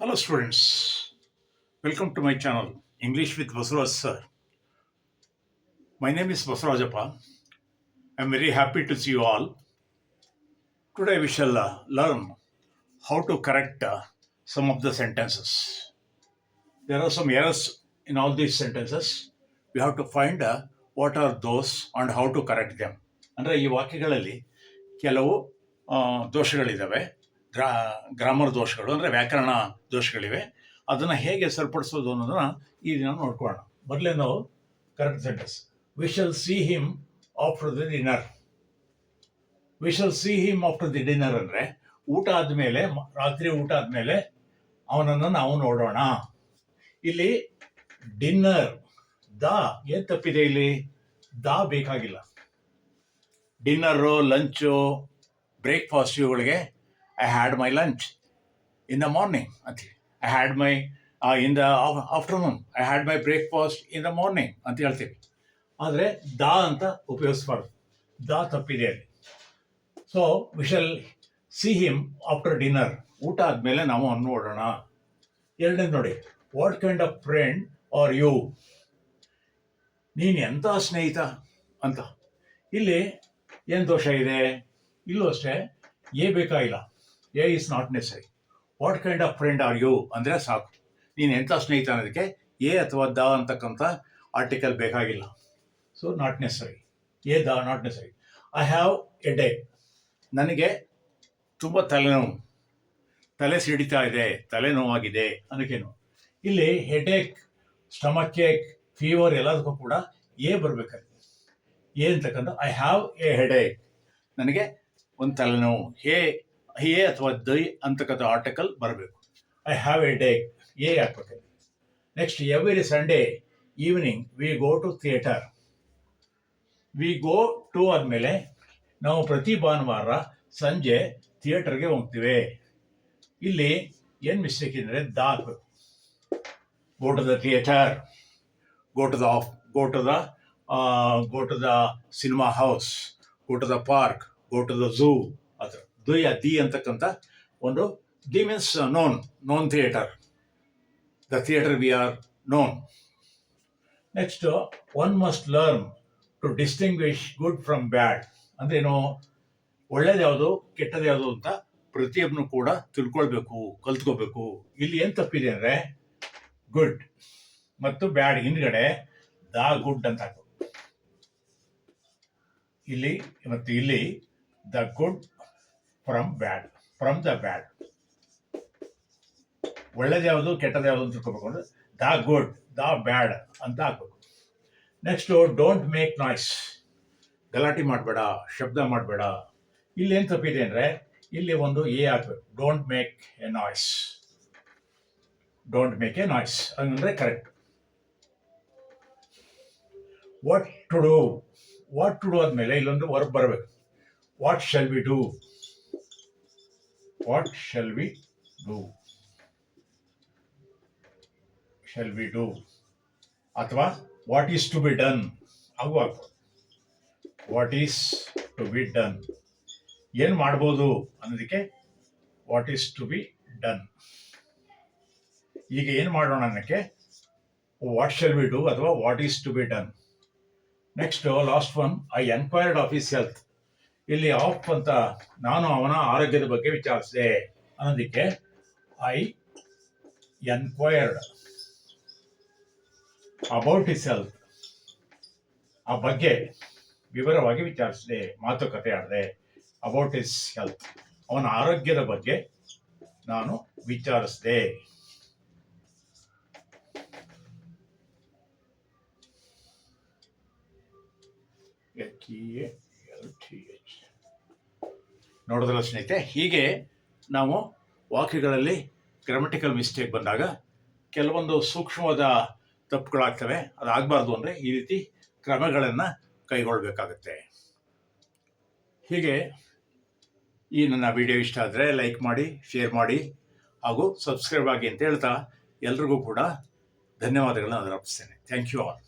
Hello students, welcome to my channel English with Basuraj sir. My name is Basurajappa. I am very happy to see you all. Today we shall learn how to correct some of the sentences. There are some errors in all these sentences. We have to find what are those and how to correct them. ಅಂದರೆ ಈ ವಾಕ್ಯಗಳಲ್ಲಿ ಕೆಲವು ದೋಷಗಳಿದ್ದಾವೆ, grammar ದೋಷಗಳು ಅಂದರೆ ವ್ಯಾಕರಣ ದೋಷಗಳಿವೆ. ಅದನ್ನು ಹೇಗೆ ಸರಿಪಡಿಸೋದು ಅನ್ನೋದನ್ನ ಈ ದಿನ ನೋಡ್ಕೊಳ್ಳೋಣ. ಮೊದಲೇ ನಾವು correct sentence, V shall see him after the dinner. V shall see him after the dinner ಅಂದರೆ ಊಟ ಆದಮೇಲೆ, ರಾತ್ರಿ ಊಟ ಆದಮೇಲೆ ಅವನನ್ನು ನಾವು ನೋಡೋಣ. ಇಲ್ಲಿ ಡಿನ್ನರ್ ದ ಏನು ತಪ್ಪಿದೆ, ಇಲ್ಲಿ ದ ಬೇಕಾಗಿಲ್ಲ. ಡಿನ್ನರು, ಲಂಚು, ಬ್ರೇಕ್ಫಾಸ್ಟ್ ಇವುಗಳಿಗೆ I had my lunch in the morning ಅಂತೀವಿ. I had my in the afternoon, I had my breakfast in the morning ಅಂತ ಹೇಳ್ತೀವಿ. ಆದರೆ ದ ಅಂತ ಉಪಯೋಗಿಸ್ಬಾರ್ದು, ದ ತಪ್ಪಿದೆ ಅಲ್ಲಿ. So we shall see him after dinner, ಊಟ ಆದಮೇಲೆ ನಾವು ಅವನು ನೋಡೋಣ. ಎರಡನೇದು ನೋಡಿ, what kind of friend are you, ನೀನು ಎಂಥ ಸ್ನೇಹಿತ ಅಂತ. ಇಲ್ಲಿ ಏನು ದೋಷ ಇದೆ, ಇಲ್ಲೂ ಅಷ್ಟೇ ಎ ಬೇಕಾಗಿಲ್ಲ, a is not necessary. What kind of friend are you ಅಂದರೆ ಸಾಕು. ನೀನು ಎಂಥ ಸ್ನೇಹಿತ ಅನ್ನೋದಕ್ಕೆ ಎ ಅಥವಾ ದ ಅಂತಕ್ಕಂಥ ಆರ್ಟಿಕಲ್ ಬೇಕಾಗಿಲ್ಲ. So not ನೆಸರಿ, A the not ನೆಸರಿ. I have A day, ನನಗೆ ತುಂಬ ತಲೆನೋವು, ತಲೆ ಸಿಡಿತಾ ಇದೆ, ತಲೆನೋವಾಗಿದೆ ಅನ್ನೋಕ್ಕೇನು. ಇಲ್ಲಿ ಹೆಡೇಕ್, ಸ್ಟಮಕ್ ಏಕ್, ಫೀವರ್ ಎಲ್ಲದಕ್ಕೂ ಕೂಡ ಎ ಬರಬೇಕಾಗಿದೆ. ಎ ಅಂತಕ್ಕಂಥ ಐ ಹ್ಯಾವ್ ಎ ಹೆಡೇಕ್, ನನಗೆ ಒಂದು ತಲೆನೋವು. ಎ ಅಥವಾ ದೈ ಅಂತಕ್ಕಂಥ ಆರ್ಟಿಕಲ್ ಬರಬೇಕು. I have a headache, a ಹಾಕ್ಬೇಕಾಗಿದೆ. Next, every Sunday evening we go to theatre. We go to ಆದಮೇಲೆ ನಾವು ಪ್ರತಿ ಭಾನುವಾರ ಸಂಜೆ ಥಿಯೇಟರ್ಗೆ ಹೋಗ್ತೀವಿ. ಇಲ್ಲಿ ಏನು ಮಿಸ್ಟೇಕ್ ಅಂದರೆ ದ ಹಾಕಬೇಕು. Go to the theatre, go to the cinema house, go to the park, go to the zoo. ಅದು ದಿ ಅಂತಕ್ಕಂಥ ಒಂದು, the means known theatre, the theatre we are known. Next, one must learn to distinguish good from bad. ಅಂದ್ರೇನು, ಒಳ್ಳೇದು ಯಾವುದು ಕೆಟ್ಟದ್ದು ಯಾವುದು ಅಂತ ಪ್ರತಿಯೊಬ್ಬನು ಕೂಡ ತಿಳ್ಕೊಳ್ಬೇಕು, ಕಲ್ತ್ಕೋಬೇಕು. ಇಲ್ಲಿ ಏನು ತಪ್ಪಿದೆ ಅಂದರೆ ಗುಡ್ ಮತ್ತು ಬ್ಯಾಡ್ ಹಿಂದ್ಗಡೆ ದ ಗುಡ್ ಅಂತ ಹಾಕು. ಇಲ್ಲಿ ಮತ್ತು ಇಲ್ಲಿ the good from bad, from the bad. ಒಳ್ಳೇದು ಯಾವುದು ಕೆಟ್ಟದ್ದು ಯಾವುದು ಅಂತ ತಿಳ್ಕೊಬೇಕು ಅಂದ್ರೆ ದ ಗುಡ್, ದ ಬ್ಯಾಡ್ ಅಂತ ಹಾಕ್ಬೇಕು. ನೆಕ್ಸ್ಟು, ಡೋಂಟ್ ಮೇಕ್ ನಾಯ್ಸ್, ಗಲಾಟೆ ಮಾಡಬೇಡ, ಶಬ್ದ ಮಾಡಬೇಡ. ಇಲ್ಲಿ ಏನು ತಪ್ಪಿದೆ ಅಂದರೆ ಇಲ್ಲಿ ಒಂದು ಎ ಹಾಕ್ಬೇಕು. Don't make a noise, don't make a noise ಅಂದರೆ correct. What to do, what to do ಆದಮೇಲೆ ಇಲ್ಲೊಂದು ವರ್ಬ್ ಬರಬೇಕು. What shall we do, what shall we do, shall we do. ಅಥವಾ what is to be done ಹಾಗೂ ಆಗ್ಬೋದು. What is to be done, ಏನು ಮಾಡ್ಬೋದು ಅನ್ನೋದಕ್ಕೆ what is to be done. ಈಗ ಏನು ಮಾಡೋಣ ಅನ್ನೋಕ್ಕೆ ವಾಟ್ ಶೆಲ್ ವಿ ಡೂ ಅಥವಾ what is to be done. Next, last one, I enquired of his health. ಇಲ್ಲಿ ಆಫ್ ಅಂತ ನಾನು ಅವನ ಆರೋಗ್ಯದ ಬಗ್ಗೆ ವಿಚಾರಿಸಿದೆ ಅನ್ನೋದಕ್ಕೆ I enquired about his health, ಆ ಬಗ್ಗೆ ವಿವರವಾಗಿ ವಿಚಾರಿಸಿದೆ, ಮಾತುಕತೆ ಆಡಿದೆ. ಅಬೌಟ್ ಹಿಸ್ ಹೆಲ್ತ್, ಅವನ ಆರೋಗ್ಯದ ಬಗ್ಗೆ ನಾನು ವಿಚಾರಿಸಿದೆ. ನೋಡೋದಲ್ಲ ಸ್ನೇಹಿತರೆ, ಹೀಗೆ ನಾವು ವಾಕ್ಯಗಳಲ್ಲಿ ಗ್ರಾಮಟಿಕಲ್ ಮಿಸ್ಟೇಕ್ ಬಂದಾಗ ಕೆಲವೊಂದು ಸೂಕ್ಷ್ಮವಾದ ತಪ್ಪುಗಳಾಗ್ತವೆ. ಅದಾಗಬಾರ್ದು ಅಂದರೆ ಈ ರೀತಿ ಕ್ರಮಗಳನ್ನು ಕೈಗೊಳ್ಳಬೇಕಾಗತ್ತೆ. ಹೀಗೆ ಈ ನನ್ನ ವಿಡಿಯೋ ಇಷ್ಟ ಆದರೆ ಲೈಕ್ ಮಾಡಿ, ಶೇರ್ ಮಾಡಿ ಹಾಗೂ ಸಬ್ಸ್ಕ್ರೈಬ್ ಆಗಿ ಅಂತ ಹೇಳ್ತಾ ಎಲ್ರಿಗೂ ಕೂಡ ಧನ್ಯವಾದಗಳನ್ನ ಅರ್ಪಿಸ್ತೇನೆ. Thank you all.